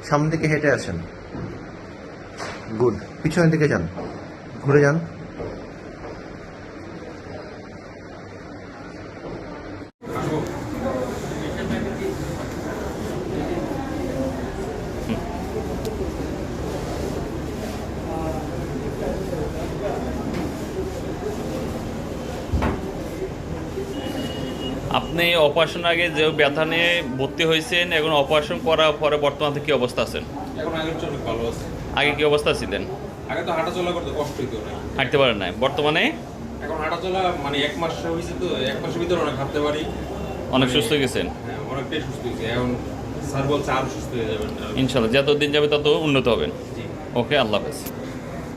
সামনের দিকে হেঁটে আসেন। গুড। পিছনের দিকে যান, ঘুরে যান। আপনি অপারেশন আগে যে ব্যথা নিয়ে ভর্তি হয়েছেন, এখন অপারেশন করার পরে বর্তমানে কি অবস্থা আছেন? এখন আগের চেয়ে অনেক ভালো আছে। আগে কি অবস্থা ছিলেন? আগে তো হাঁটা চলা করতে কষ্ট হইতো না, হাঁটতে পারেন না, বর্তমানে এখন হাঁটা চলা মানে 1 মাস হয়েছে, তো 1 মাসের ভিতরে অনেক হাঁটতে পারি, অনেক সুস্থ হয়ে গেছেন। হ্যাঁ অনেকটাই সুস্থ হয়েছে। এখন স্যার বলছে আরো সুস্থ হয়ে যাবেন। ইনশাল্লাহ যত দিন যাবে তত উন্নত হবেন। জি। ওকে, আল্লাহ হাফেজ।